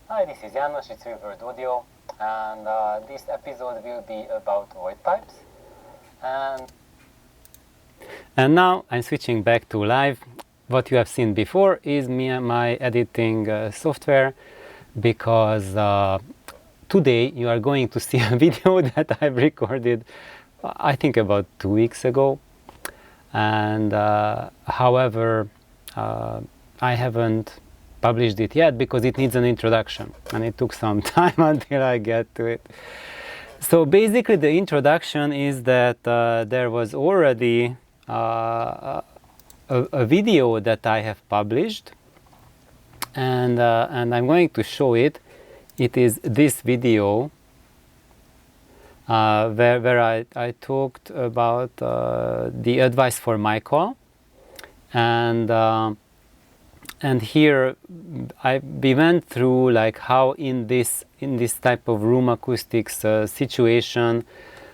Hi, this is János, it's Reverb Audio, and this episode will be about Voigt pipes. And now I'm switching back to live. What you have seen before is my editing software, because today you are going to see a video that I've recorded, I think about 2 weeks ago. And however, I haven't published it yet because it needs an introduction, and it took some time until I get to it. So basically the introduction is that there was already a video that I have published, and I'm going to show it. It is this video where I talked about the advice for Michael, and here we went through like how in this type of room acoustics situation,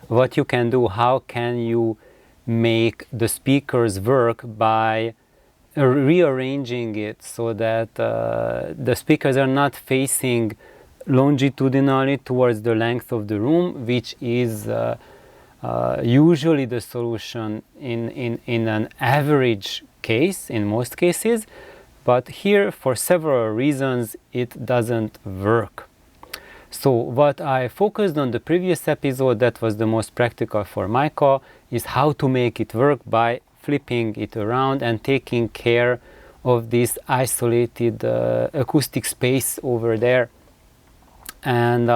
what you can do, how can you make the speakers work by rearranging it so that the speakers are not facing longitudinally towards the length of the room, which is usually the solution in an average case, in most cases. But here, for several reasons, it doesn't work. So what I focused on the previous episode, that was the most practical for Michael, is how to make it work by flipping it around and taking care of this isolated acoustic space over there. And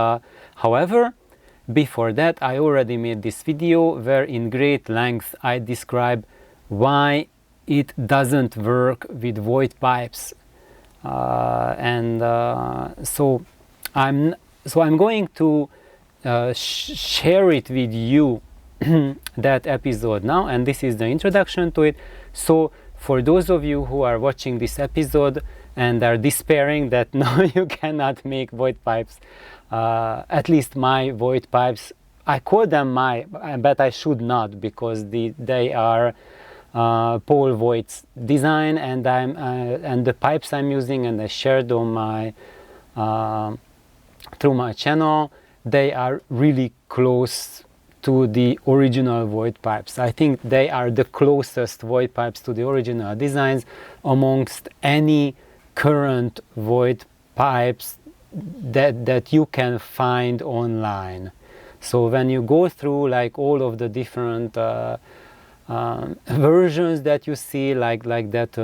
however, before that, I already made this video where in great length I describe why it doesn't work with Voigt pipes, so I'm going to share it with you that episode now, and this is the introduction to it. So for those of you who are watching this episode and are despairing that no, you cannot make Voigt pipes, at least my Voigt pipes, I call them my, but I should not, because they are Paul Voigt's design, and and the pipes I'm using, and I shared on my through my channel, they are really close to the original Voigt pipes. I think they are the closest Voigt pipes to the original designs amongst any current Voigt pipes that you can find online. So when you go through like all of the different versions that you see, like that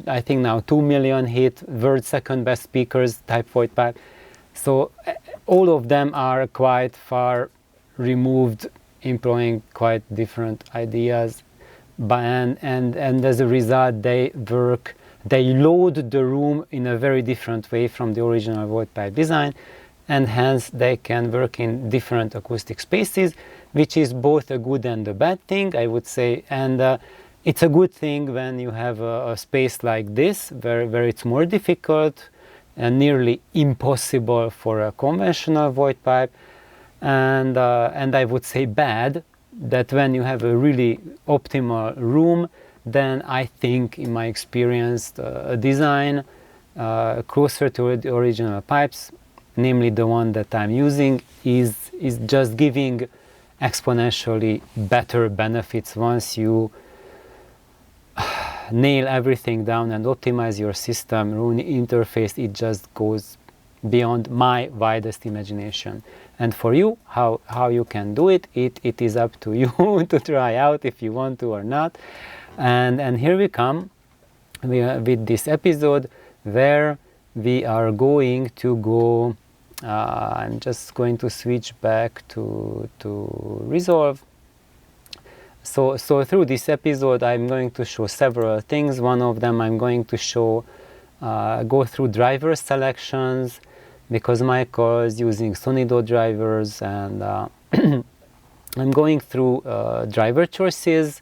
I think now 2 million hit world second best speakers type Voigt pipe, so all of them are quite far removed, employing quite different ideas, and as a result they load the room in a very different way from the original Voigt pipe design, and hence they can work in different acoustic spaces, which is both a good and a bad thing, I would say. And it's a good thing when you have a space like this, where it's more difficult and nearly impossible for a conventional Voigt pipe, and I would say bad that when you have a really optimal room, then I think, in my experience, a design closer to the original pipes, namely the one that I'm using, is just giving exponentially better benefits once you nail everything down and optimize your system, room interface. It just goes beyond my widest imagination. And for you, how you can do it, it is up to you to try out if you want to or not. And here we come with this episode where we are going to go. I'm just going to switch back to Resolve. So through this episode I'm going to show several things. One of them I'm going to show, go through driver selections, because Michael is using Sonido drivers, and I'm going through driver choices,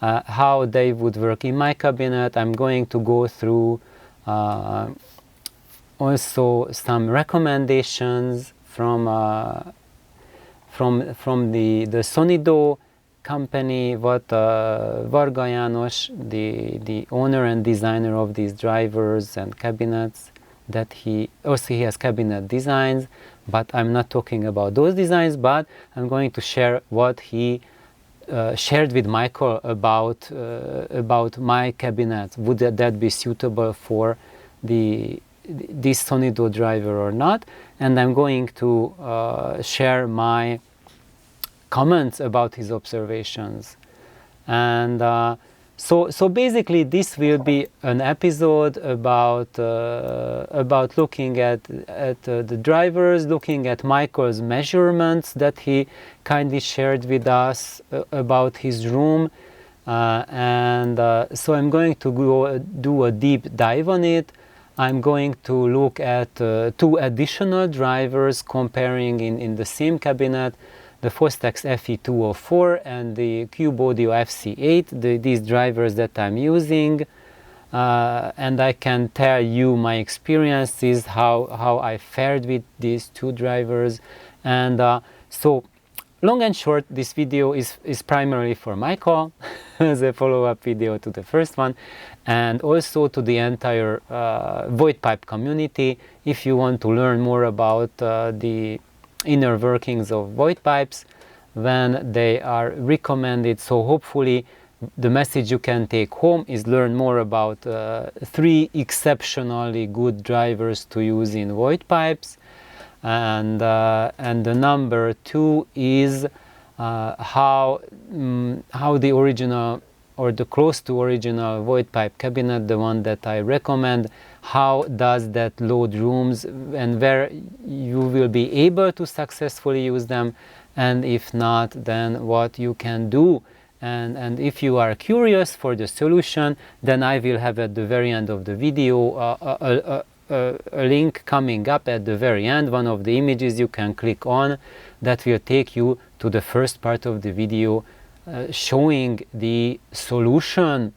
how they would work in my cabinet. I'm going to go through also some recommendations from the Sonido company, what Varga János, the owner and designer of these drivers and cabinets, that he has cabinet designs, but I'm not talking about those designs, but I'm going to share what he shared with Michael about my cabinet. Would that be suitable for this Sonido driver or not? And I'm going to share my comments about his observations. And so basically this will be an episode about looking at the drivers, looking at Michael's measurements that he kindly shared with us about his room, and so I'm going to do a deep dive on it. I'm going to look at 2 additional drivers comparing in the same cabinet, the Fostex FE204 and the Cube Audio FC8, these drivers that I'm using, and I can tell you my experiences, how I fared with these 2 drivers. And so long and short, this video is primarily for Michael as a follow-up video to the first one, and also to the entire Voigt Pipe community. If you want to learn more about the inner workings of Voigt pipes when they are recommended, so hopefully the message you can take home is learn more about 3 exceptionally good drivers to use in Voigt pipes, and the number 2 is how the original or the close to original Voigt pipe cabinet, the one that I recommend, how does that load rooms and where you will be able to successfully use them, and if not, then what you can do. And if you are curious for the solution, then I will have at the very end of the video a link coming up at the very end, one of the images you can click on that will take you to the first part of the video showing the solution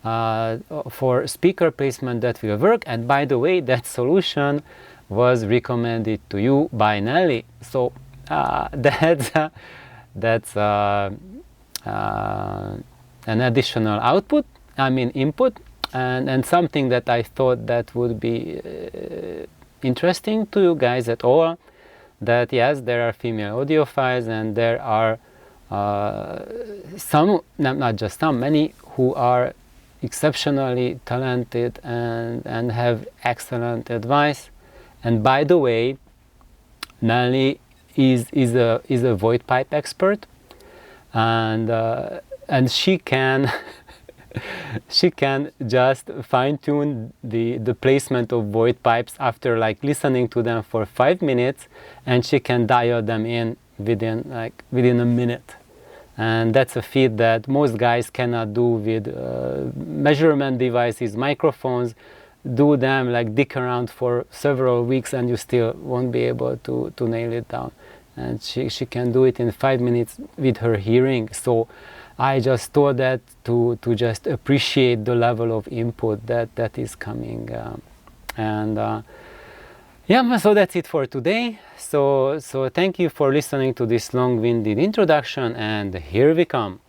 for speaker placement that will work. And by the way, that solution was recommended to you by Nelly, so that's an additional output, input, and something that I thought that would be interesting to you guys at all, that yes, there are female audiophiles and there are some, not just some, many who are exceptionally talented and have excellent advice. And by the way, Nelly is a Voigt pipe expert, and she can she can just fine-tune the placement of Voigt pipes after like listening to them for 5 minutes, and she can dial them in within a minute. And that's a feat that most guys cannot do with measurement devices, microphones. Do them, like dick around for several weeks and you still won't be able to nail it down. And she can do it in 5 minutes with her hearing. So I just thought that to just appreciate the level of input that is coming. Yeah, so that's it for today. So thank you for listening to this long-winded introduction, and here we come.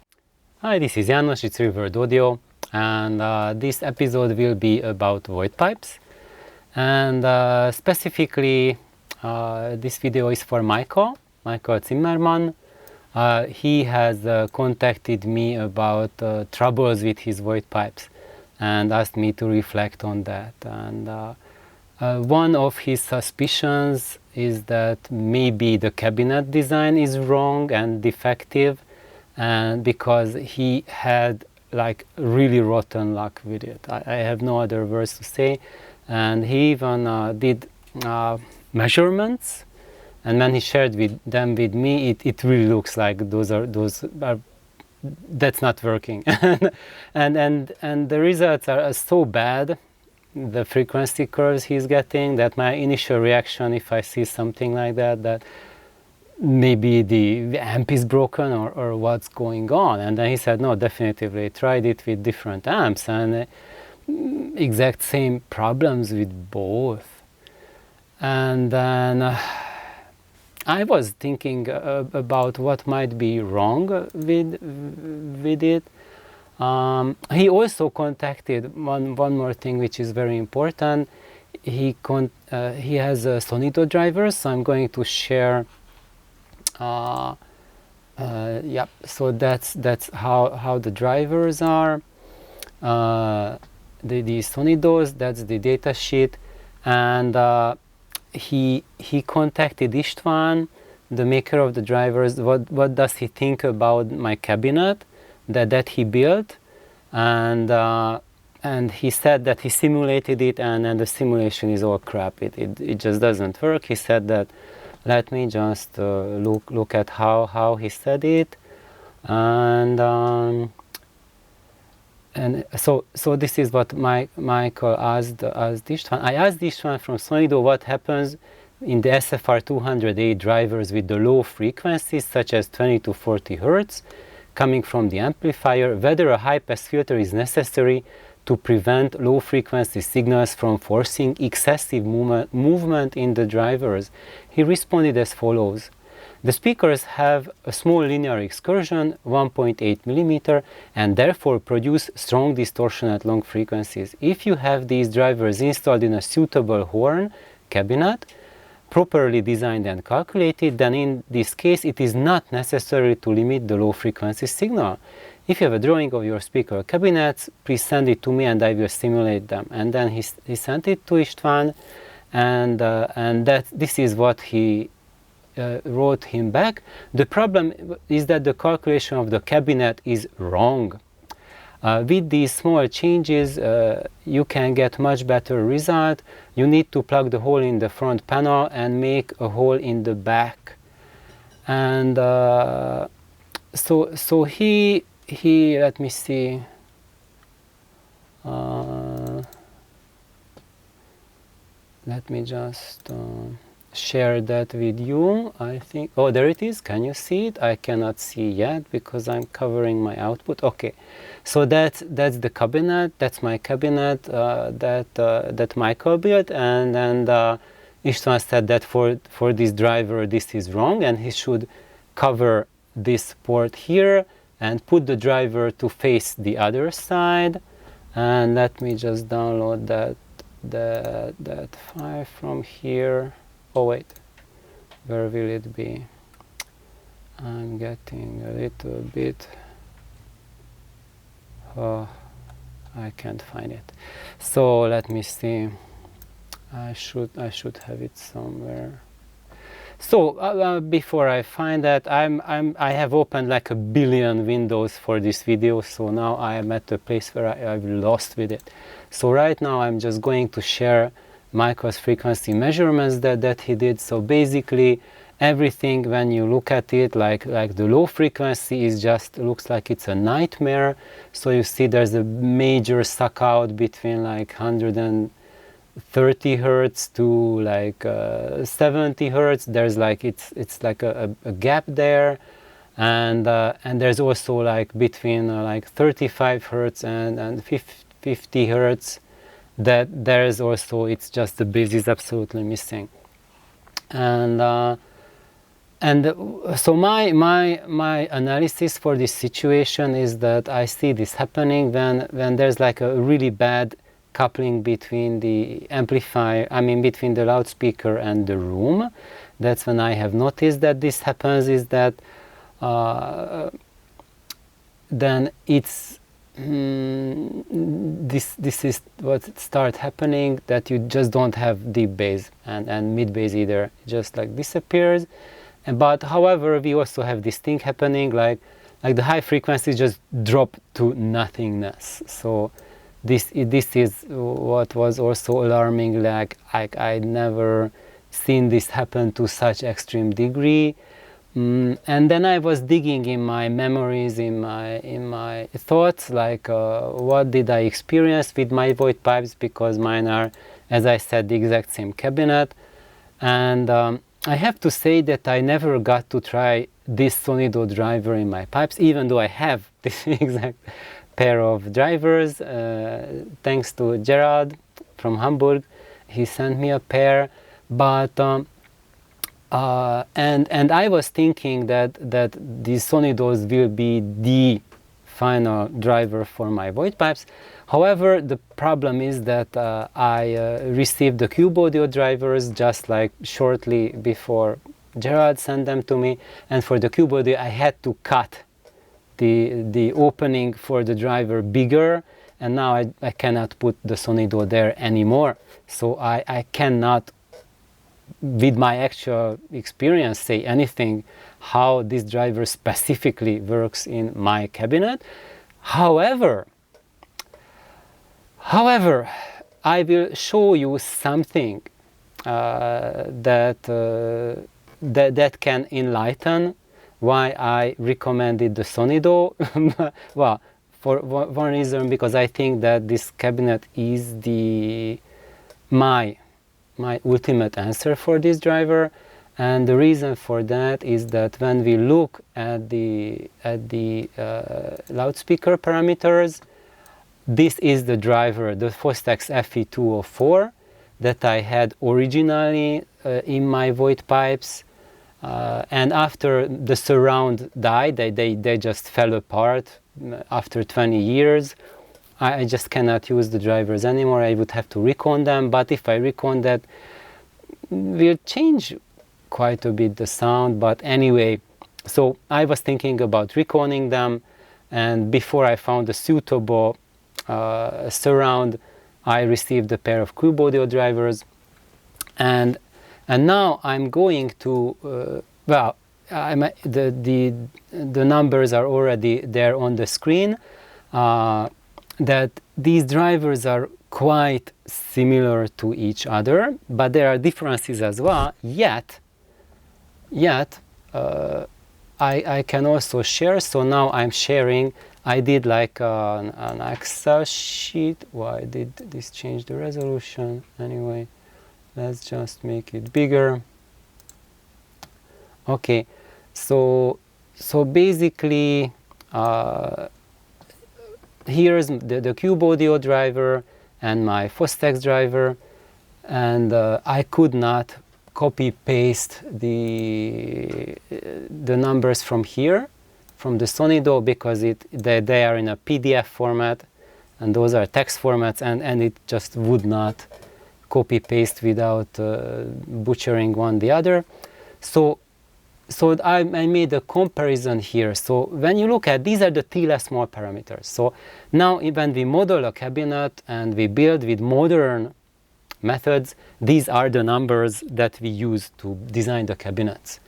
Hi, this is János, it's Revered Audio, and this episode will be about Voigt pipes. And specifically, this video is for Michael Zimmerman. He has contacted me about troubles with his Voigt pipes and asked me to reflect on that. And one of his suspicions is that maybe the cabinet design is wrong and defective, and because he had like really rotten luck with it. I have no other words to say. And he even did measurements, and when he shared them with me, it really looks like that's not working. and the results are so bad, the frequency curves he's getting, that my initial reaction, if I see something like that maybe the amp is broken or what's going on. And then he said, no, definitively, tried it with different amps and exact same problems with both. And then I was thinking about what might be wrong with it. He also contacted one more thing which is very important. he has a Sonido driver, so I'm going to share. Yeah, so that's how the drivers are. The Sonidos, that's the data sheet, and he contacted István, the maker of the drivers. What does he think about my cabinet that he built? And he said that he simulated it, and the simulation is all crap. It just doesn't work. He said that. Let me just look at how he said it, and so this is what Michael asked István. I asked István from Sonido what happens in the SFR 208 drivers with the low frequencies such as 20 to 40 Hz coming from the amplifier, whether a high-pass filter is necessary to prevent low-frequency signals from forcing excessive movement in the drivers. He responded as follows. The speakers have a small linear excursion, 1.8 mm, and therefore produce strong distortion at long frequencies. If you have these drivers installed in a suitable horn cabinet, properly designed and calculated, then in this case it is not necessary to limit the low-frequency signal. If you have a drawing of your speaker cabinets, please send it to me and I will simulate them. And then he sent it to István, and this is what he wrote him back. The problem is that the calculation of the cabinet is wrong. With these small changes, you can get much better result. You need to plug the hole in the front panel and make a hole in the back. And so he let me see. Let me just share that with you. I think, oh, there it is. Can you see it? I cannot see yet because I'm covering my output. Okay, so that's the cabinet. That's my cabinet that Michael built, and István said that for this driver this is wrong, and he should cover this port here and put the driver to face the other side. And let me just download that file from here. Oh wait, where will it be? I'm getting a little bit, oh, I can't find it. So let me see. I should have it somewhere. So before I find that, I have opened like a billion windows for this video, so now I am at a place where I've lost with it. So right now I'm just going to share Michael's frequency measurements that he did. So basically everything, when you look at it, like the low frequency is just looks like it's a nightmare. So you see there's a major suck out between like 130 Hertz to like 70 Hertz. There's like it's like a gap there, and there's also like between like 35 Hertz and 50 Hertz. That there's also, it's just the base is absolutely missing, and so my analysis for this situation is that I see this happening when there's like a really bad coupling between the amplifier, I mean between the loudspeaker and the room. That's when I have noticed that this happens, is that then it's this is what start happening, that you just don't have deep bass and mid bass either, it just like disappears. But however, we also have this thing happening, like the high frequencies just drop to nothingness. So this is what was also alarming. Like I'd never seen this happen to such extreme degree. And then I was digging in my memories, in my thoughts, like what did I experience with my Voigt pipes, because mine are, as I said, the exact same cabinet. And I have to say that I never got to try this Sonido driver in my pipes, even though I have this exact pair of drivers. Thanks to Gerard from Hamburg, he sent me a pair. But and I was thinking that these Sonidos will be the final driver for my Voigt pipes. However, the problem is that I received the Cube Audio drivers just like shortly before Gerald sent them to me, and for the Cube Audio I had to cut the opening for the driver bigger, and now I cannot put the Sonido there anymore. So I cannot, with my actual experience, say anything how this driver specifically works in my cabinet. However, I will show you something that can enlighten why I recommended the Sonido. Well, for one reason, because I think that this cabinet is my ultimate answer for this driver, and the reason for that is that when we look at the loudspeaker parameters, this is the driver, the Fostex FE204 that I had originally in my Voigt pipes, and after the surround died, they just fell apart after 20 years. I just cannot use the drivers anymore. I would have to recon them, but if I recon that, will change quite a bit the sound. But anyway, so I was thinking about reconning them, and before I found a suitable surround, I received a pair of Cube Audio drivers, and now I'm going to well, the numbers are already there on the screen, that these drivers are quite similar to each other, but there are differences as well. Yet I can also share. So now I'm sharing. I did like an Excel sheet. Why did this change the resolution? Anyway, let's just make it bigger. Okay, so basically here's the Cube Audio driver and my Fostex driver, and I could not copy paste the numbers from here, from the Sonido, because they are in a PDF format, and those are text formats, and it just would not copy paste without butchering one the other. So I made a comparison here. So when you look at, these are the TILA small parameters. So now when we model a cabinet and we build with modern methods, these are the numbers that we use to design the cabinets.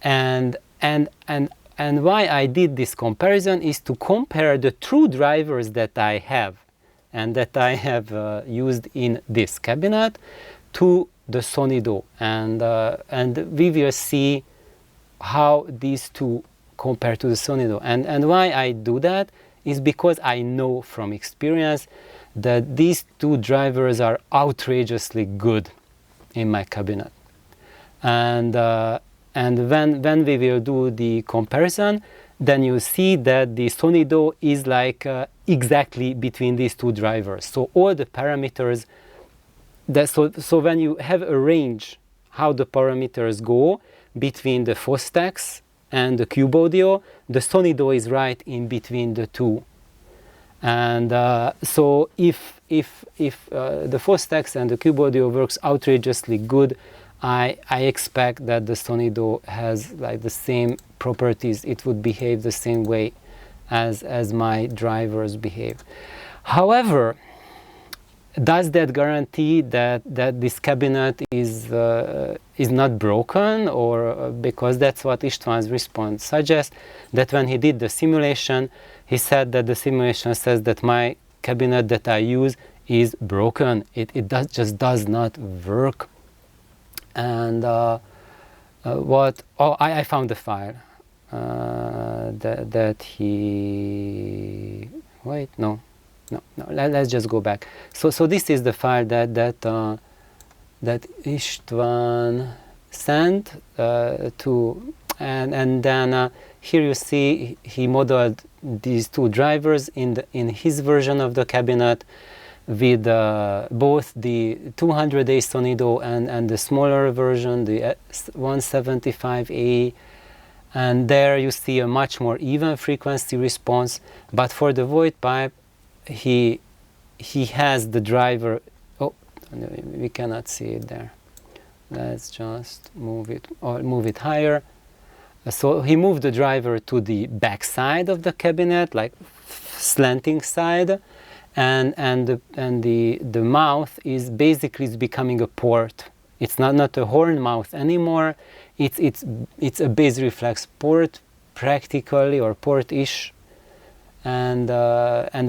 And why I did this comparison is to compare the true drivers that I have and that I have used in this cabinet to the Sonido, and we will see how these two compare to the Sonido. And why I do that is because I know from experience that these two drivers are outrageously good in my cabinet. And when we will do the comparison, then you see that the Sonido is like exactly between these two drivers. So all the parameters, so when you have a range how the parameters go between the Fostex and the Cube Audio, the Sonido is right in between the two. And so if the Fostex and the Cube Audio works outrageously good, I expect that the Sonido has like the same properties. It would behave the same way as my drivers behave. However, does that guarantee that this cabinet is not broken? Or because that's what István's response suggests, that when he did the simulation, he said that the simulation says that my cabinet that I use is broken. It just does not work. And I found the file that he, wait, no, let's just go back. So this is the file that István sent to, and then here you see he modeled these two drivers in his version of the cabinet, with both the 200A Sonido and the smaller version, the 175A, and there you see a much more even frequency response. But for the Voigt pipe, he has the driver. Oh, we cannot see it there. Let's just move it, or move it higher. So he moved the driver to the back side of the cabinet, like slanting side, and the mouth is basically becoming a port. It's not a horn mouth anymore. It's a base reflex port, practically, or port-ish, and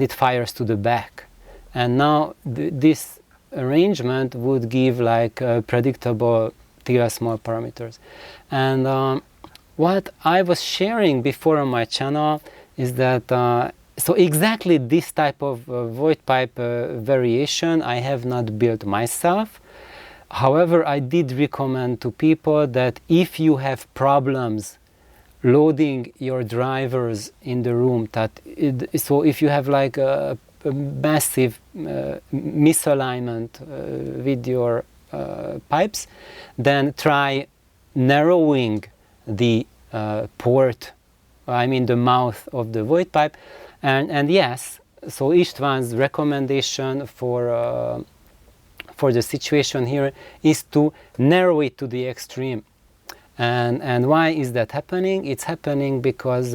it fires to the back. And now this arrangement would give like predictable TR small parameters. And what I was sharing before on my channel is that so exactly this type of Voigt pipe variation I have not built myself. However, I did recommend to people that if you have problems loading your drivers in the room, so if you have like a massive misalignment with your pipes, then try narrowing the port, I mean the mouth of the Voigt pipe, and yes, so István's recommendation for the situation here is to narrow it to the extreme. And why is that happening? It's happening because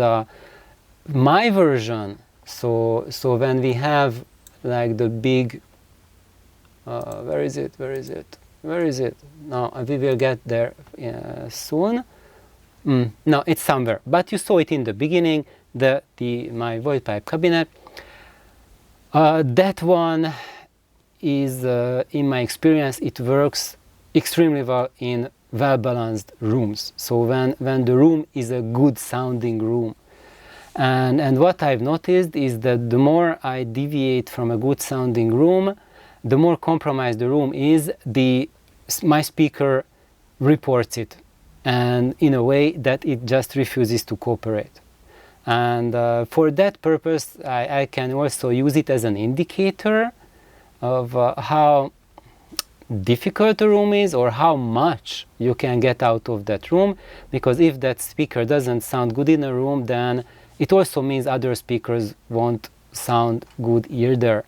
my version, so when we have like the big, where is it? No, we will get there soon. No, it's somewhere, but you saw it in the beginning, my Voigt pipe cabinet. That one is, in my experience, it works extremely well in well-balanced rooms. So when the room is a good sounding room. And what I've noticed is that the more I deviate from a good sounding room, the more compromised the room is, my speaker reports it, and in a way that it just refuses to cooperate. And for that purpose, I can also use it as an indicator of how difficult the room is, or how much you can get out of that room, because if that speaker doesn't sound good in a room, then it also means other speakers won't sound good either.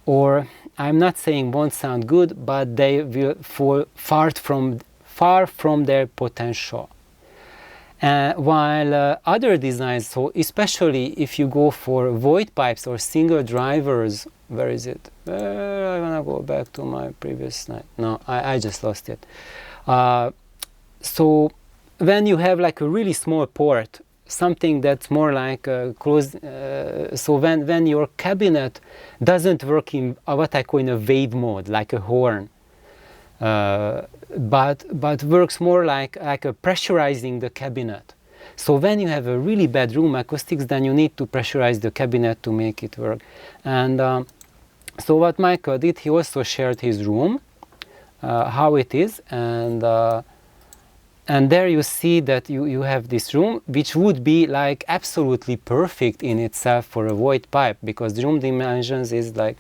Or I'm not saying won't sound good, but they will fall far from their potential. While other designs, so especially if you go for Voigt pipes or single drivers, where is it? I want to go back to my previous slide. No, I just lost it. So when you have like a really small port, something that's more like closed, so when your cabinet doesn't work in what I call in a wave mode, like a horn, but works more like a pressurizing the cabinet. So when you have a really bad room acoustics, then you need to pressurize the cabinet to make it work. And so what Michael did, he also shared his room, how it is, and there you see that you have this room, which would be like absolutely perfect in itself for a Voigt pipe, because the room dimensions is like,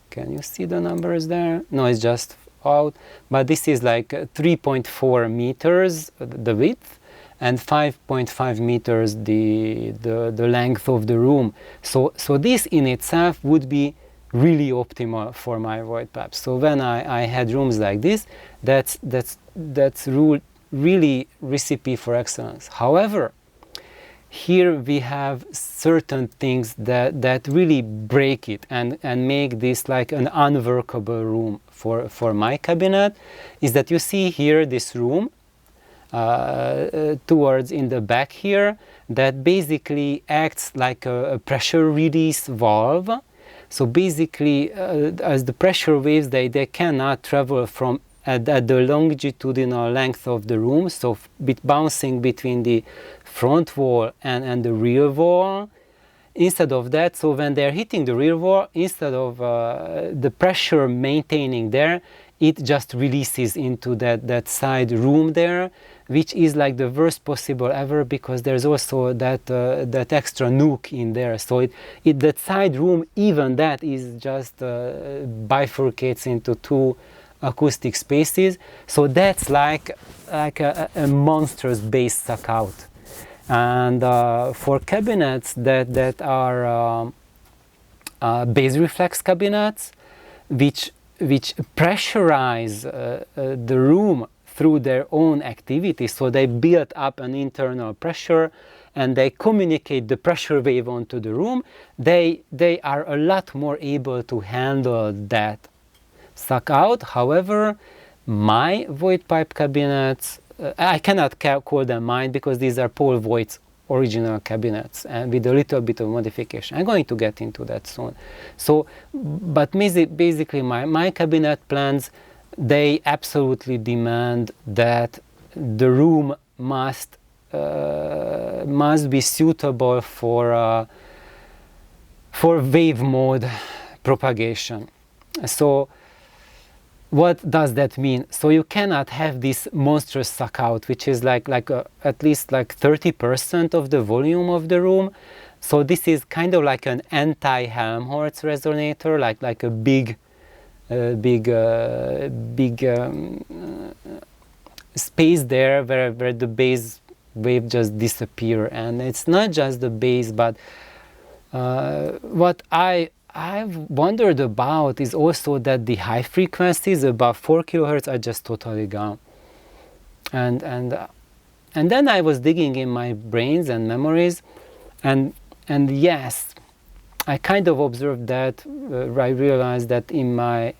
can you see the numbers there? No, it's just out, but this is like 3.4 meters the width, and 5.5 meters the length of the room. So this in itself would be really optimal for my Voigt pipe. So when I had rooms like this, that's really recipe for excellence. However, here we have certain things that really break it and make this like an unworkable room for my cabinet. Is that you see here this room towards in the back here, that basically acts like a pressure release valve. So basically as the pressure waves, they cannot travel from at the longitudinal length of the room, so bouncing between the front wall and the rear wall. Instead of that, so when they're hitting the rear wall, instead of the pressure maintaining there, it just releases into that side room there, which is like the worst possible ever, because there's also that extra nook in there. So that side room, even that is just bifurcates into two acoustic spaces. So that's like a monstrous bass suck out. And for cabinets that are base reflex cabinets, which pressurize the room through their own activity, so they build up an internal pressure and they communicate the pressure wave onto the room, they are a lot more able to handle that suck out. However, my Voigt pipe cabinets, I cannot call them mine because these are Paul Voigt's original cabinets and with a little bit of modification. I'm going to get into that soon. So, but basically my cabinet plans, they absolutely demand that the room must be suitable for wave mode propagation. So what does that mean? So you cannot have this monstrous suck out, which is like at least like 30% of the volume of the room. So this is kind of like an anti-Helmholtz resonator, like a big space there where the bass wave just disappear. And it's not just the bass, but what I've wondered about is also that the high frequencies above 4 kHz are just totally gone. And then I was digging in my brains and memories, and yes, I kind of observed that. I realized that in my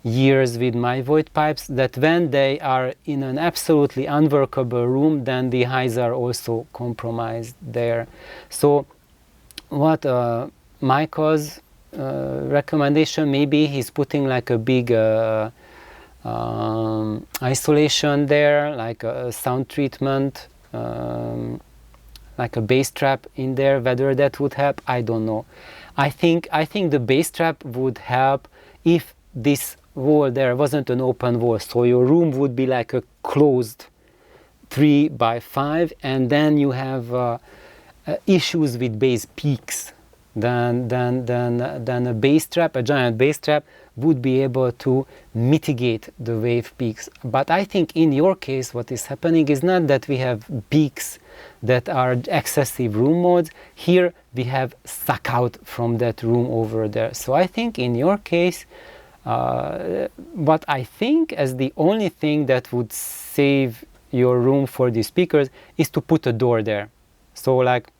years with my Voigt pipes, that when they are in an absolutely unworkable room, then the highs are also compromised there. So what Michael's recommendation, maybe he's putting like a big isolation there, like a sound treatment, like a bass trap in there. Whether that would help, I don't know. I think the bass trap would help if this wall there wasn't an open wall, so your room would be like a closed 3x5, and then you have issues with bass peaks. Then a bass trap, a giant bass trap, would be able to mitigate the wave peaks. But I think in your case what is happening is not that we have peaks that are excessive room modes. Here we have suck out from that room over there. So I think in your case, what I think as the only thing that would save your room for the speakers is to put a door there. So like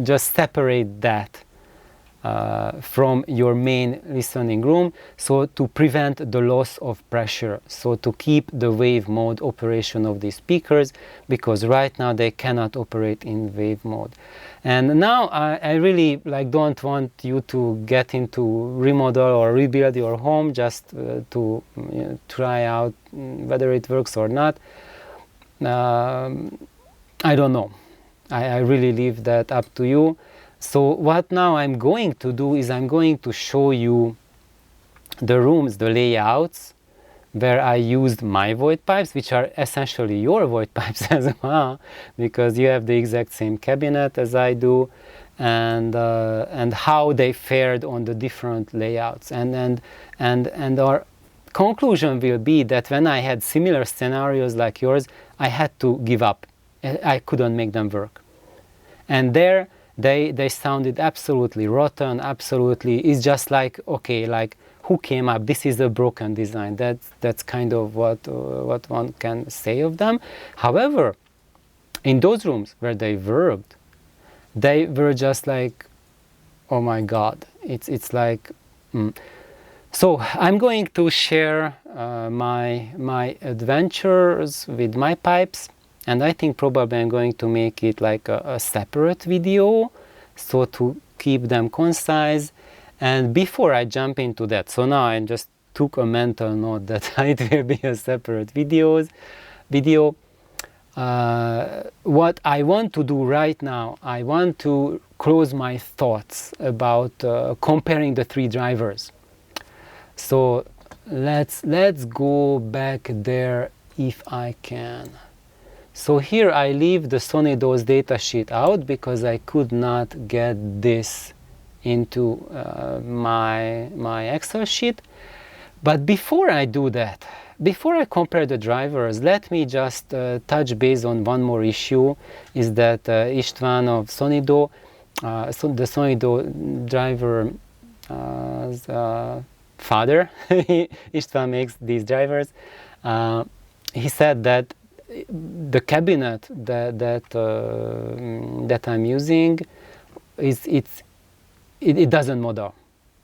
just separate that from your main listening room, so to prevent the loss of pressure, so to keep the wave mode operation of these speakers, because right now they cannot operate in wave mode. And now I really don't want you to get into remodel or rebuild your home just to try out whether it works or not. I don't know. I really leave that up to you. So what now I'm going to do is I'm going to show you the rooms, the layouts, where I used my Voigt pipes, which are essentially your Voigt pipes as well, because you have the exact same cabinet as I do, and how they fared on the different layouts. And our conclusion will be that when I had similar scenarios like yours, I had to give up. I couldn't make them work. And there they sounded absolutely rotten, absolutely, it's just like, okay, like who came up, this is a broken design. That's kind of what one can say of them. However, in those rooms where they worked, they were just like, oh my God, it's like, So I'm going to share my adventures with my pipes. And I think probably I'm going to make it like a separate video, so to keep them concise. And before I jump into that, so now I just took a mental note that it will be a separate video. What I want to do right now, I want to close my thoughts about comparing the three drivers. So let's go back there if I can. So here I leave the Sonidos datasheet out because I could not get this into my Excel sheet. But before I do that, before I compare the drivers, let me just touch base on one more issue, is that István of Sonido, the Sonido driver father, István makes these drivers, he said that the cabinet that I'm using, it doesn't model.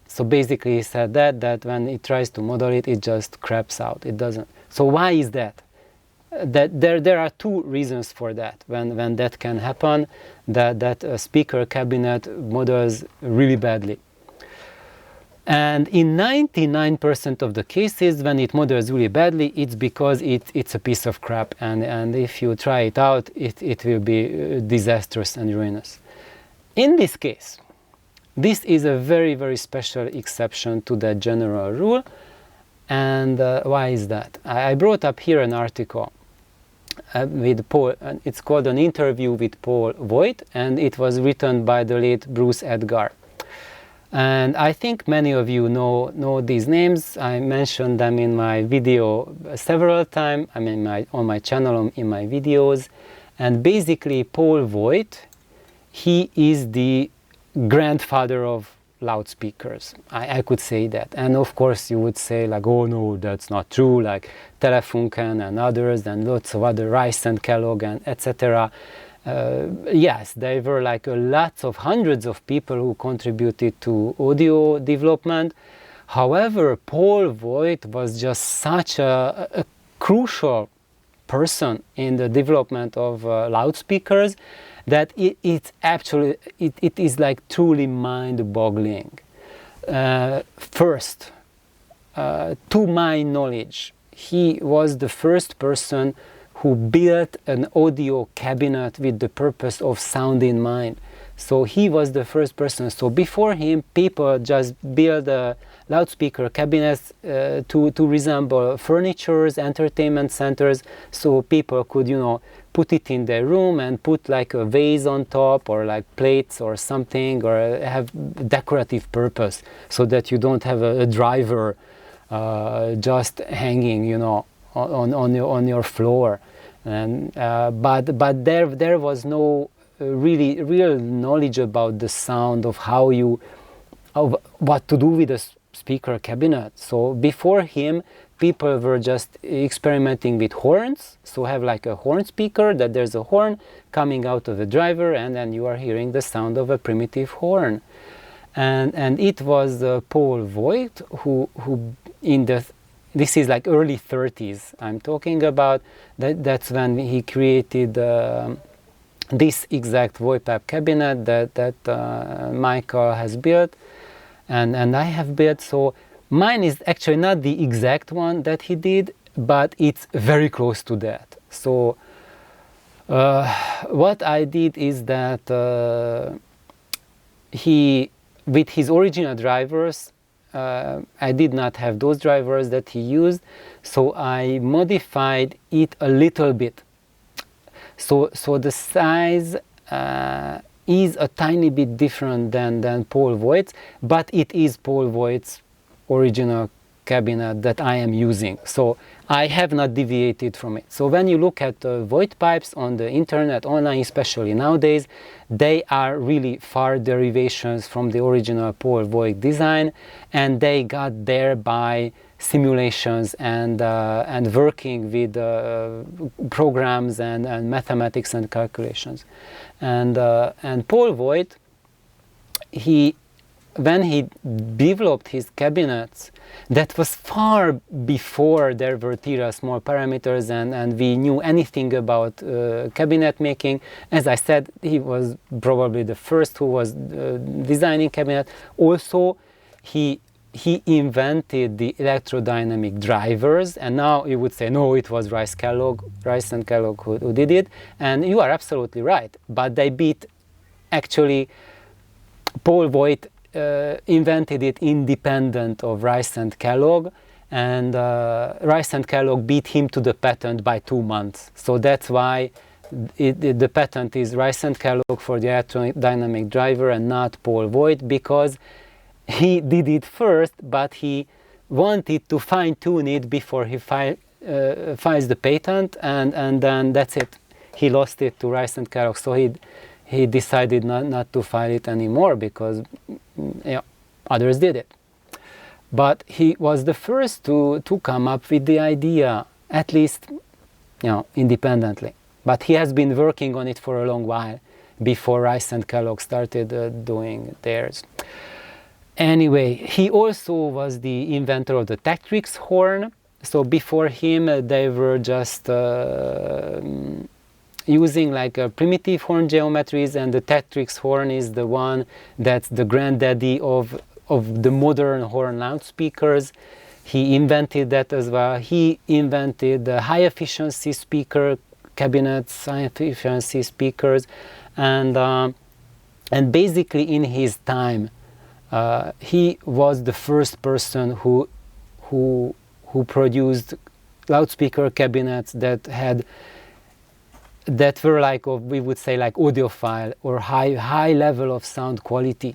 So basically he said that when it tries to model it, it just craps out, it doesn't. So why is that? There are two reasons for that, when that can happen, that a speaker cabinet models really badly. And in 99% of the cases, when it models really badly, it's because it's a piece of crap, and if you try it out, it will be disastrous and ruinous. In this case, this is a very, very special exception to that general rule. And why is that? I brought up here an article with Paul, and it's called An Interview with Paul Voigt, and it was written by the late Bruce Edgar. And I think many of you know these names. I mentioned them in my video several times, I mean on my channel, in my videos. And basically Paul Voigt, he is the grandfather of loudspeakers. I could say that. And of course you would say like, oh no, that's not true, like Telefunken and others and lots of other, Rice and Kellogg and etc. Yes, there were like lots of hundreds of people who contributed to audio development. However, Paul Voigt was just such a crucial person in the development of loudspeakers that it is like truly mind-boggling. First, to my knowledge, he was the first person who built an audio cabinet with the purpose of sound in mind. So he was the first person. So before him, people just built loudspeaker cabinets to resemble furnitures, entertainment centers, so people could, you know, put it in their room and put like a vase on top, or like plates or something, or have decorative purpose, so that you don't have a driver just hanging, you know, on your floor. And but there was no real knowledge about the sound of what to do with a speaker cabinet. So before him, people were just experimenting with horns. So have like a horn speaker, that there's a horn coming out of the driver, and then you are hearing the sound of a primitive horn. And it was Paul Voigt who in this is like early 30s I'm talking about, that's when he created this exact Voigt pipe cabinet that Michael has built and I have built. So mine is actually not the exact one that he did, but it's very close to that. So what I did is that with his original drivers, I did not have those drivers that he used, so I modified it a little bit. So the size is a tiny bit different than Paul Voigt's, but it is Paul Voigt's original cabinet that I am using. So I have not deviated from it. So when you look at Voigt pipes on the internet, online especially nowadays, they are really far derivations from the original Paul Voigt design, and they got there by simulations and working with programs and mathematics and calculations. And Paul Voigt, when he developed his cabinets, that was far before there were Tira small parameters and we knew anything about cabinet making. As I said, he was probably the first who was designing cabinet. Also, he invented the electrodynamic drivers, and now you would say, no, it was Rice and Kellogg who did it, and you are absolutely right, but they beat, actually, Paul Voigt invented it independent of Rice and Kellogg, and Rice and Kellogg beat him to the patent by 2 months. So that's why the patent is Rice and Kellogg for the electrodynamic driver and not Paul Voigt, because he did it first, but he wanted to fine-tune it before he files the patent, and then that's it. He lost it to Rice and Kellogg, so he decided not to file it anymore because others did it. But he was the first to come up with the idea, at least independently. But he has been working on it for a long while before Rice and Kellogg started doing theirs. Anyway, he also was the inventor of the Tetrix horn. So before him, they were just using like primitive horn geometries, and the Tetrix horn is the one that's the granddaddy of the modern horn loudspeakers. He invented that as well. He invented the high efficiency speaker cabinets, high efficiency speakers, and basically in his time, he was the first person who produced loudspeaker cabinets that were like, we would say, like audiophile or high level of sound quality.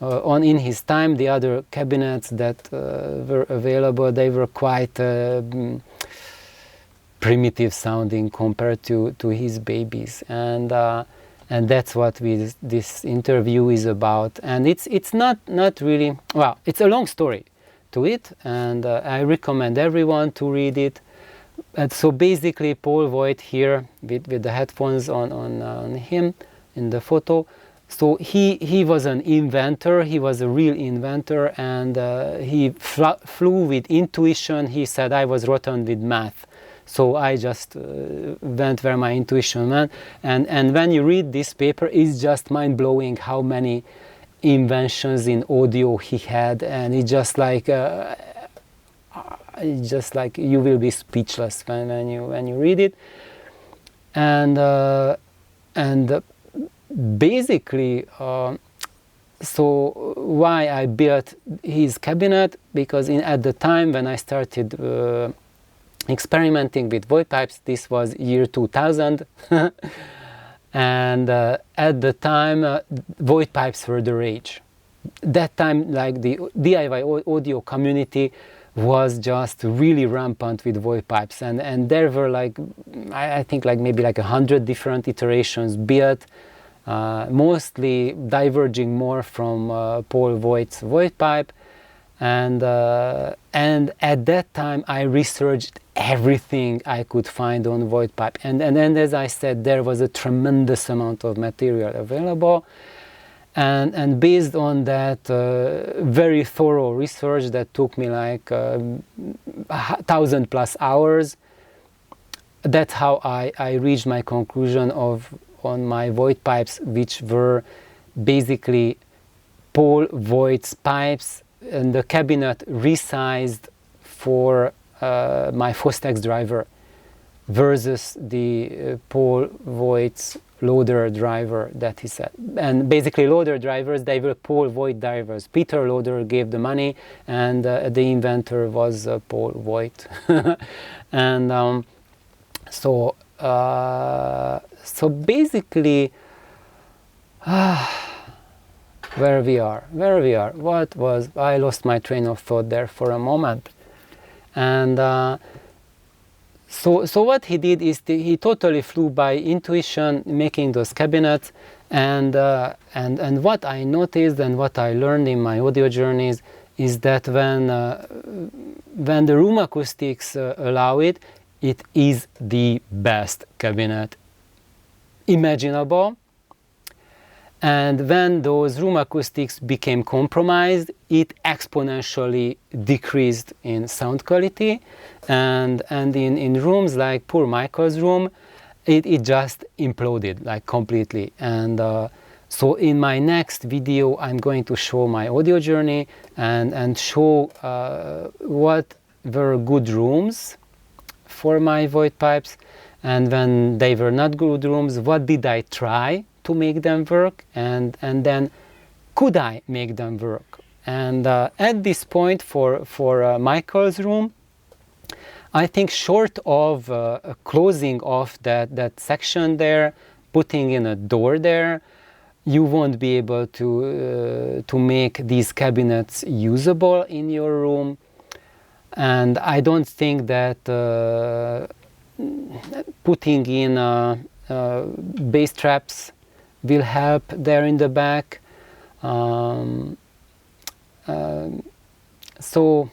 In his time, the other cabinets that were available, they were quite primitive sounding compared to his babies, and that's what this interview is about. And it's not really, well, it's a long story to it, and I recommend everyone to read it. And so basically, Paul Voigt here with the headphones on him in the photo. So he was an inventor. He was a real inventor, and he flew with intuition. He said, I was rotten with math, so I just went where my intuition went. And when you read this paper, it's just mind-blowing how many inventions in audio he had, and it's just like you will be speechless when you read it. And basically, so why I built his cabinet, because at the time when I started experimenting with Voigt pipes, this was year 2000, and at the time Voigt pipes were the rage. That time, like, the DIY audio community was just really rampant with Voigt pipes, and there were like, I think like maybe like 100 different iterations built, mostly diverging more from Paul Voigt's Voigt pipe, and at that time I researched everything I could find on Voigt pipe, and as I said, there was a tremendous amount of material available, and based on that very thorough research that took me like 1,000+ hours, that's how I reached my conclusion on my Voigt pipes, which were basically Paul Voigt's pipes, and the cabinet resized for my Fostex driver versus the Paul Voigt's loader driver that he said. And basically loader drivers, they were Paul Voigt drivers. Peter Loader gave the money, and the inventor was Paul Voigt. And so basically, where we are, what was, I lost my train of thought there for a moment. And so what he did is he totally flew by intuition, making those cabinets, and what I noticed and what I learned in my audio journeys is that when the room acoustics allow it, it is the best cabinet imaginable. And when those room acoustics became compromised, it exponentially decreased in sound quality, and in rooms like poor Michael's room, it just imploded like completely. And so in my next video, I'm going to show my audio journey and show what were good rooms for my Voigt pipes, and when they were not good rooms, what did I try to make them work, and then could I make them work. And at this point for Michael's room, I think short of closing off that section there, putting in a door there, you won't be able to make these cabinets usable in your room. and I don't think that putting in bass traps will help there in the back. So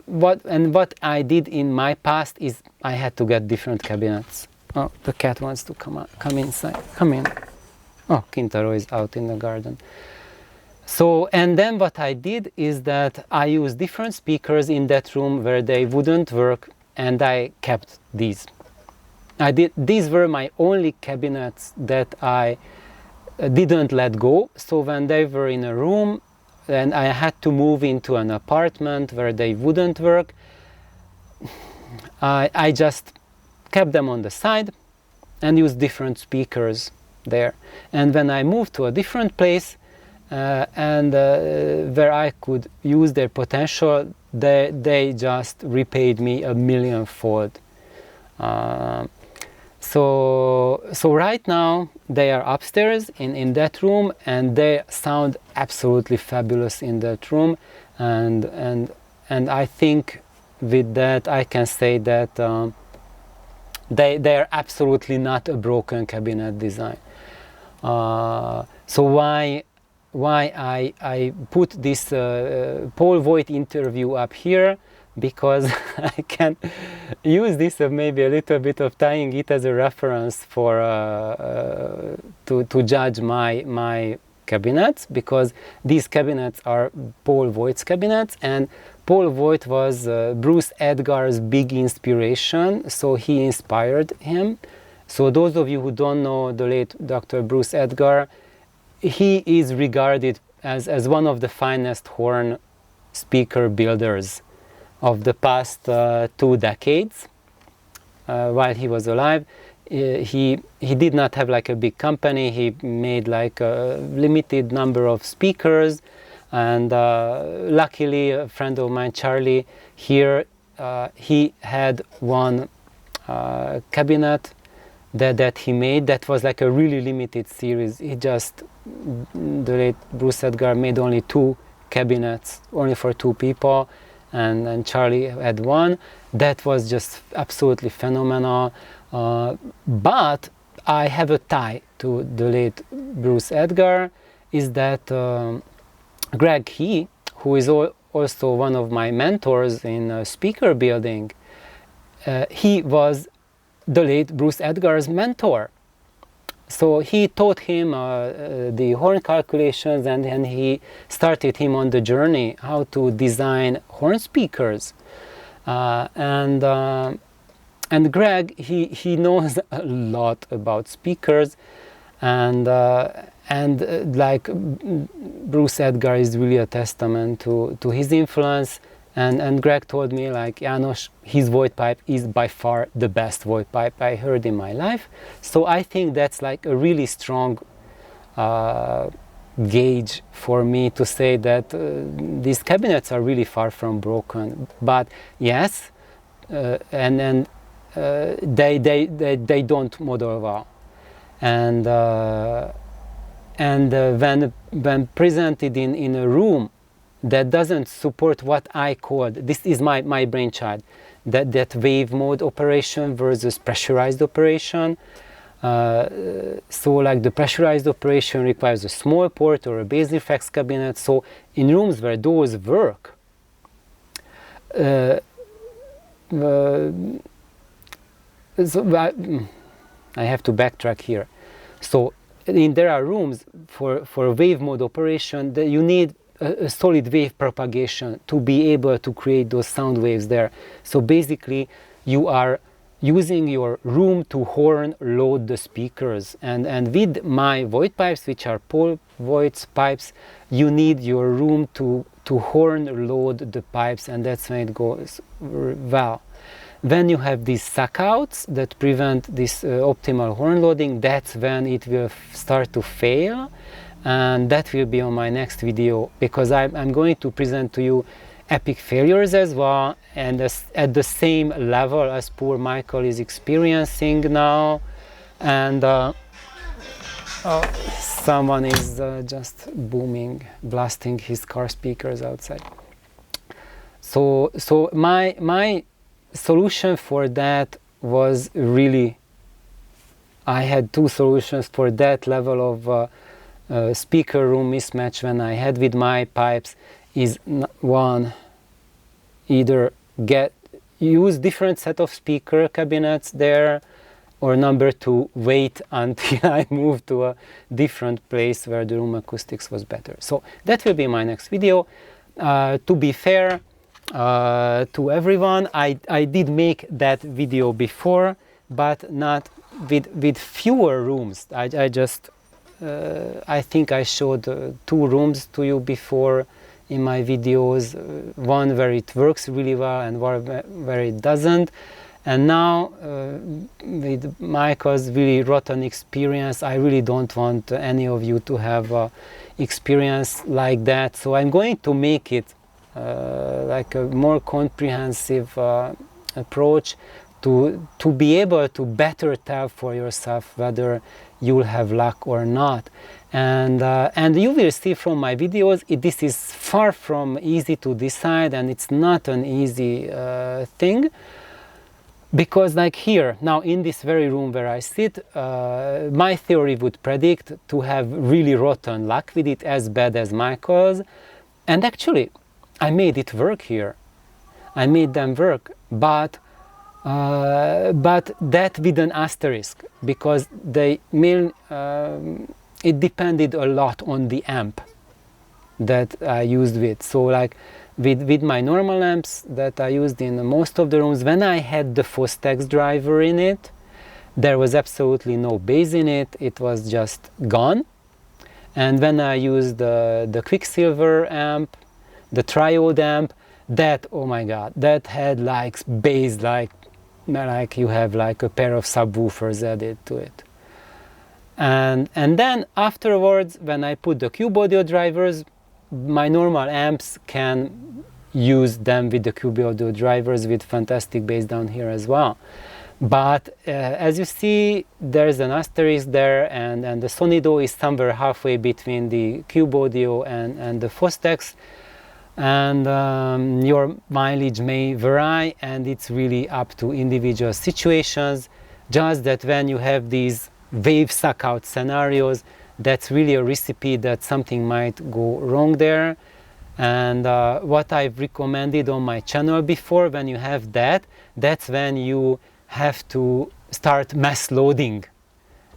what I did in my past is I had to get different cabinets. Oh, the cat wants to come inside. Come in. Oh, Kintaro is out in the garden. So, and then what I did is that I used different speakers in that room where they wouldn't work, and I kept these. These were my only cabinets that I didn't let go. So when they were in a room and I had to move into an apartment where they wouldn't work, I just kept them on the side and used different speakers there. And when I moved to a different place where I could use their potential, they just repaid me a millionfold. So right now they are upstairs in that room, and they sound absolutely fabulous in that room, and I think with that I can say that they are absolutely not a broken cabinet design. So why I put this Paul Voigt interview up here? Because I can use this maybe a little bit of tying it as a reference for to judge my cabinets, because these cabinets are Paul Voigt's cabinets, and Paul Voigt was Bruce Edgar's big inspiration, so he inspired him. So those of you who don't know the late Dr. Bruce Edgar, he is regarded as one of the finest horn speaker builders of the past 2 decades. While he was alive, he did not have like a big company. He made like a limited number of speakers, and luckily a friend of mine, Charlie, here, he had one cabinet that he made that was like a really limited series. The late Bruce Edgar made only 2 cabinets, only for 2 people, and Charlie had one. That was just absolutely phenomenal. But I have a tie to the late Bruce Edgar, is that Greg He, who is also one of my mentors in speaker building, he was the late Bruce Edgar's mentor. So he taught him the horn calculations, and he started him on the journey how to design horn speakers. And Greg, he knows a lot about speakers, and like Bruce Edgar is really a testament to his influence. And Greg told me, like, János, his Voigt pipe is by far the best Voigt pipe I heard in my life. So I think that's like a really strong gauge for me to say that these cabinets are really far from broken. But yes, they don't model well. And when presented in a room that doesn't support what I called, this is my brainchild, that wave mode operation versus pressurized operation. So like the pressurized operation requires a small port or a bass effects cabinet. So in rooms where those work, I have to backtrack here. So there are rooms for wave mode operation that you need a solid wave propagation to be able to create those sound waves there. So basically you are using your room to horn load the speakers, and with my Voigt pipes, which are Paul Voigt's pipes, you need your room to horn load the pipes, and that's when it goes well. When you have these suckouts that prevent this optimal horn loading, that's when it will start to fail. And that will be on my next video, because I'm going to present to you epic failures as well, and at the same level as poor Michael is experiencing now. And someone is just blasting his car speakers outside. So my solution for that was really, I had two solutions for that level of speaker room mismatch when I had with my pipes. Is one, either use different set of speaker cabinets there, or number two, wait until I move to a different place where the room acoustics was better. So that will be my next video. To be fair to everyone, I did make that video before, but not with fewer rooms. I think I showed 2 rooms to you before in my videos, one where it works really well and one where it doesn't. And now with Michael's really rotten experience, I really don't want any of you to have experience like that. So I'm going to make it like a more comprehensive approach to be able to better tell for yourself whether you'll have luck or not. And you will see from my videos, this is far from easy to decide, and it's not an easy thing. Because like here, now in this very room where I sit, my theory would predict to have really rotten luck with it, as bad as Michael's. And actually, I made it work here. I made them work, but that with an asterisk, because it depended a lot on the amp that I used with. So like with my normal amps that I used in most of the rooms, when I had the Fostex driver in it, there was absolutely no bass in it, it was just gone. And when I used the Quicksilver amp, the Triode amp, that, oh my god, that had like bass like you have like a pair of subwoofers added to it. And then afterwards, when I put the Cube Audio drivers, my normal amps can use them with the Cube Audio drivers with fantastic bass down here as well. But as you see, there's an asterisk there, and the Sonido is somewhere halfway between the Cube Audio and the Fostex. And your mileage may vary, and it's really up to individual situations. Just that when you have these wave suck out scenarios, that's really a recipe that something might go wrong there. And what I've recommended on my channel before, when you have that, that's when you have to start mass loading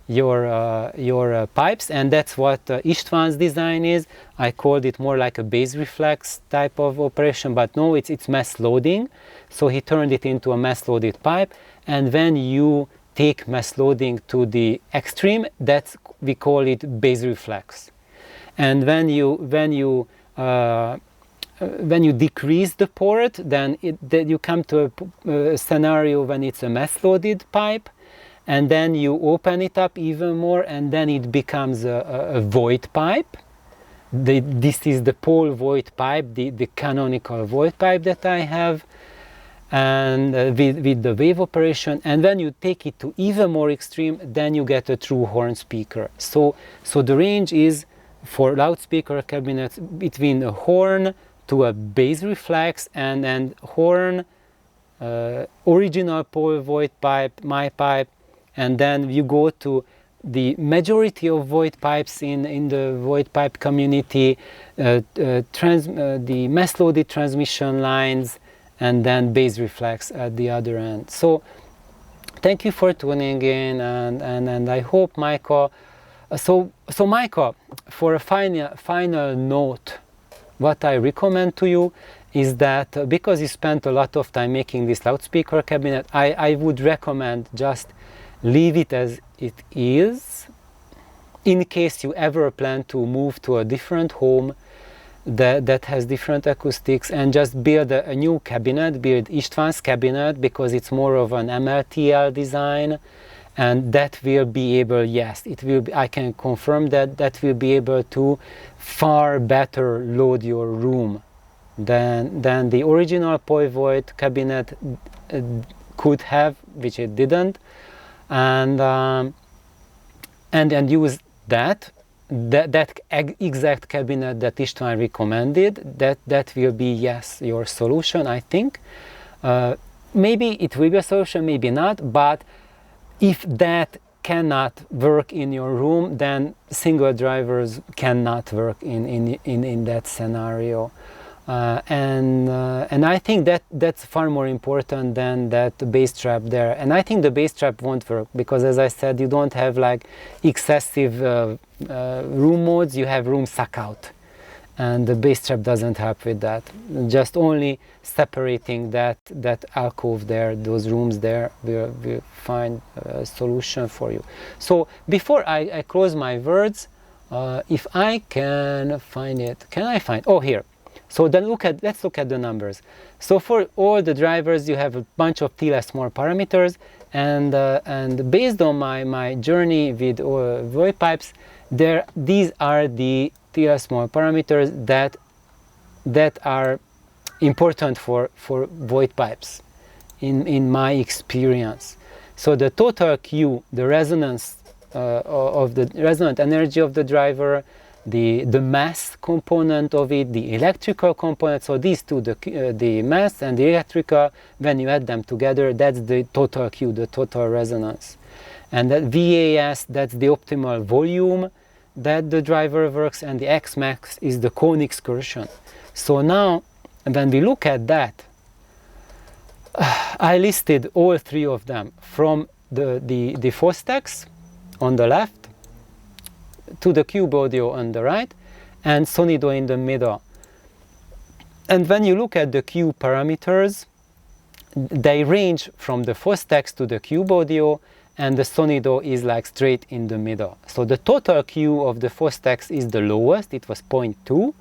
your pipes, and that's what István's design is. I called it more like a bass reflex type of operation, but no, it's mass loading. So he turned it into a mass loaded pipe, and when you take mass loading to the extreme, that's, we call it bass reflex. And when you decrease the port, then you come to a scenario when it's a mass loaded pipe, and then you open it up even more, and then it becomes a Voigt pipe. This is the pole Voigt pipe, the canonical Voigt pipe that I have, and with the wave operation. And when you take it to even more extreme, then you get a true horn speaker. So the range is, for loudspeaker cabinets, between a horn to a bass reflex, and horn, original pole Voigt pipe, my pipe, and then you go to the majority of Voigt pipes in the Voigt pipe community, the mass loaded transmission lines, and then bass reflex at the other end. So thank you for tuning in, and I hope Michael, so Michael, for a final note, what I recommend to you is that because you spent a lot of time making this loudspeaker cabinet, I would recommend just leave it as it is, in case you ever plan to move to a different home that has different acoustics, and just build a new cabinet, build István's cabinet, because it's more of an MLTL design, and that will be able, yes, it will be, I can confirm that will be able to far better load your room than the original Poi Voigt cabinet could have, which it didn't. And use that that exact cabinet that István recommended, that will be, yes, your solution, I think. Maybe it will be a solution, maybe not, but if that cannot work in your room, then single drivers cannot work in that scenario. And I think that's far more important than that bass trap there. And I think the bass trap won't work because, as I said, you don't have like excessive room modes, you have room suck out. And the bass trap doesn't help with that. Just only separating that alcove there, those rooms there, will find a solution for you. So before I close my words, if I can find it, can I find, oh, here. So then let's look at the numbers. So for all the drivers, you have a bunch of TLS more parameters, and based on my journey with Voigt pipes, these are the TLS small parameters that are important for Voigt pipes in my experience. So the total Q, the resonance of the resonant energy of the driver, the mass component of it, the electrical component, so these two, the mass and the electrical, when you add them together, that's the total Q, the total resonance. And that VAS, that's the optimal volume that the driver works, and the X max is the cone excursion. So now, when we look at that, I listed all three of them, from the Fostex on the left, to the Cube Audio on the right, and Sonido in the middle. And when you look at the Q parameters, they range from the Fostex to the Cube Audio, and the Sonido is like straight in the middle. So the total Q of the Fostex is the lowest, it was 0.2,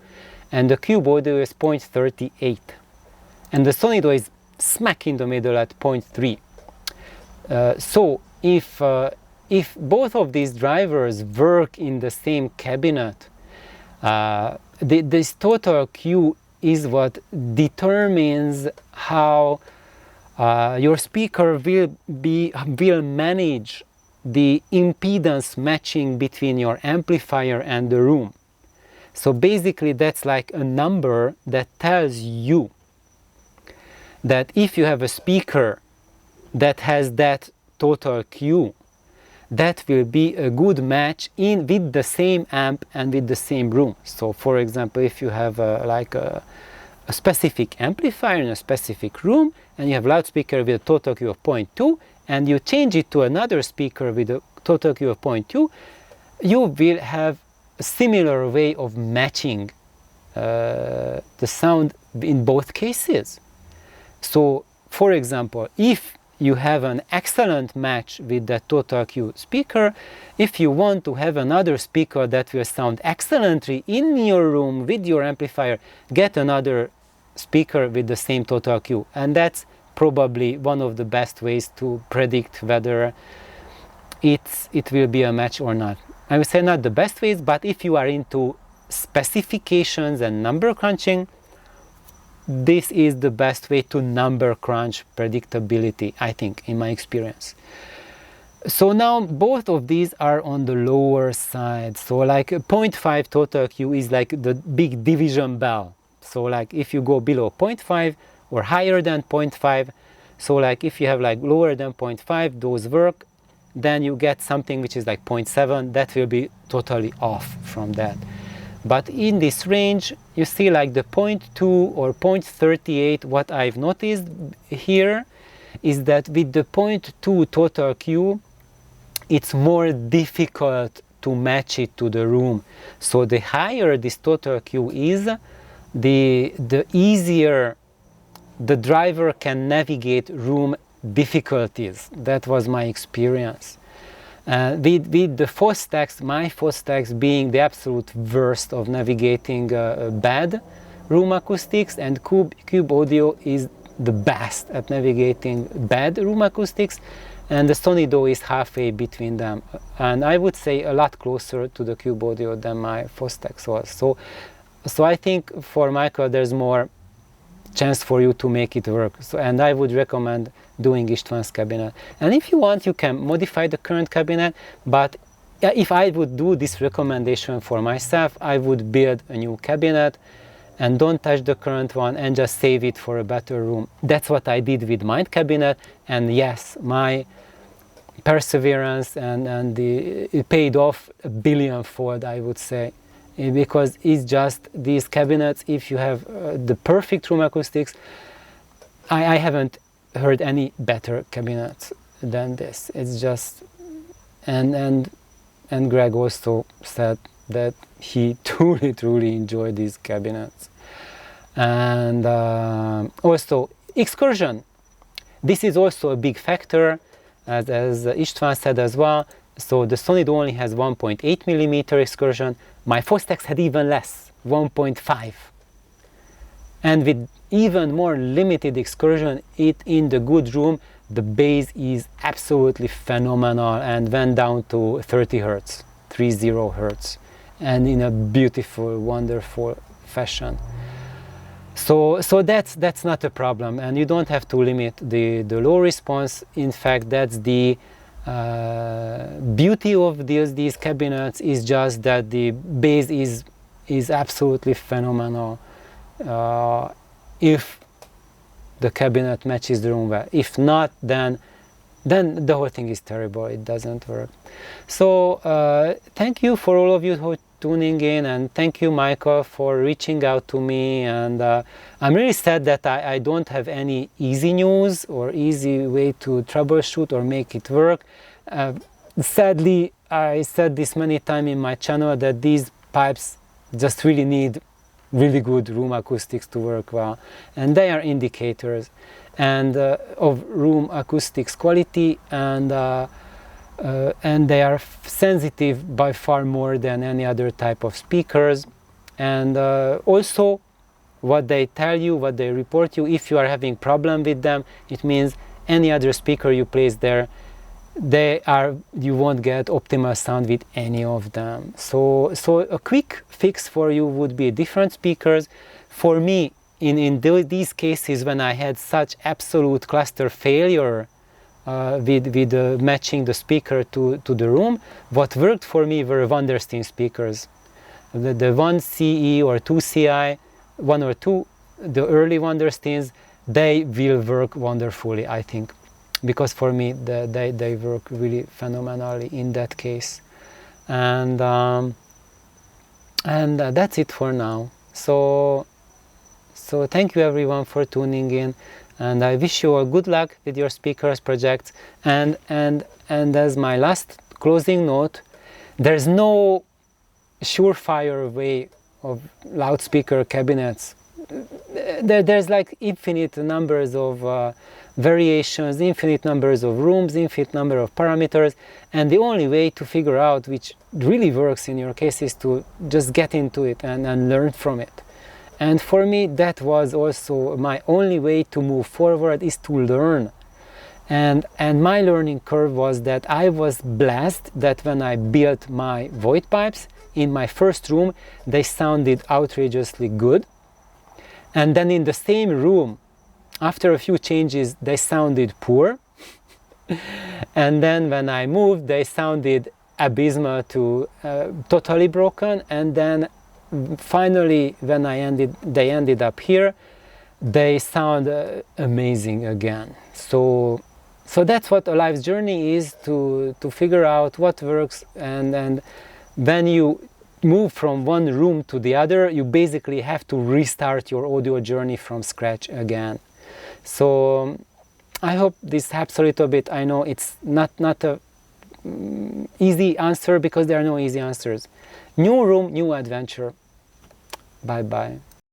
and the Cube Audio is 0.38. And the Sonido is smack in the middle at 0.3. So if both of these drivers work in the same cabinet, this total Q is what determines how your speaker will manage the impedance matching between your amplifier and the room. So basically that's like a number that tells you that if you have a speaker that has that total Q, that will be a good match with the same amp and with the same room. So for example, if you have a specific amplifier in a specific room, and you have loudspeaker with a total Q of 0.2, and you change it to another speaker with a total Q of 0.2, you will have a similar way of matching the sound in both cases. So for example, if you have an excellent match with the total Q speaker, if you want to have another speaker that will sound excellently in your room with your amplifier, get another speaker with the same total Q. And that's probably one of the best ways to predict whether it will be a match or not. I would say not the best ways, but if you are into specifications and number crunching, this is the best way to number crunch predictability, I think, in my experience. So now both of these are on the lower side. So like 0.5 total Q is like the big division bell. So like if you go below 0.5 or higher than 0.5, so like if you have like lower than 0.5, those work, then you get something which is like 0.7, that will be totally off from that. But in this range, you see like the 0.2 or 0.38, what I've noticed here is that with the 0.2 total Q, it's more difficult to match it to the room. So the higher this total Q is, the easier the driver can navigate room difficulties. That was my experience. With the Fostex, my Fostex being the absolute worst of navigating bad room acoustics, and Cube Audio is the best at navigating bad room acoustics, and the Sonido is halfway between them, and I would say a lot closer to the Cube Audio than my Fostex was. So I think for Michael there's more chance for you to make it work. So, and I would recommend doing István's cabinet. And if you want, you can modify the current cabinet, but if I would do this recommendation for myself, I would build a new cabinet and don't touch the current one and just save it for a better room. That's what I did with my cabinet, and yes, my perseverance and it paid off a billionfold, I would say, because it's just these cabinets, if you have the perfect room acoustics, I haven't heard any better cabinets than this. It's just, and Greg also said that he truly enjoyed these cabinets. And also excursion, this is also a big factor, as István said as well. So the Sonid only has 1.8 millimeter excursion. My Fostex had even less, 1.5. And with even more limited excursion in the good room, the bass is absolutely phenomenal and went down to 30 Hertz, 30 Hertz, and in a beautiful, wonderful fashion. So that's not a problem, and you don't have to limit the low response. In fact, that's the beauty of these cabinets, is just that the bass is absolutely phenomenal if the cabinet matches the room well. If not, then the whole thing is terrible. It doesn't work. So thank you for all of you who are tuning in, and thank you, Michael, for reaching out to me. And I'm really sad that I don't have any easy news or easy way to troubleshoot or make it work. Sadly, I said this many times in my channel that these pipes just really need really good room acoustics to work well, and they are indicators and of room acoustics quality, and they are sensitive by far more than any other type of speakers. And also what they tell you, what they report you, if you are having problem with them, it means any other speaker you place there, you won't get optimal sound with any of them. So a quick fix for you would be different speakers. For me, in these cases when I had such absolute cluster failure with matching the speaker to the room, what worked for me were Wunderstein speakers. The 1 CE or 2 CI, 1 or 2, the early Wundersteins, they will work wonderfully, I think, because for me they work really phenomenally in that case. And that's it for now. So thank you everyone for tuning in, and I wish you all good luck with your speakers projects. And as my last closing note, there's no surefire way of loudspeaker cabinets. There's like infinite numbers of variations, infinite numbers of rooms, infinite number of parameters, and the only way to figure out which really works in your case is to just get into it and learn from it. And for me, that was also my only way to move forward, is to learn. And my learning curve was that I was blessed that when I built my Voigt pipes in my first room, they sounded outrageously good. And then in the same room, after a few changes, they sounded poor. And then when I moved, they sounded abysmal to totally broken. And then finally, when they ended up here, they sound amazing again. So that's what a life's journey is, to figure out what works. And when you move from one room to the other, you basically have to restart your audio journey from scratch again. So I hope this helps a little bit. I know it's not a easy answer, because there are no easy answers. New room, new adventure. Bye bye.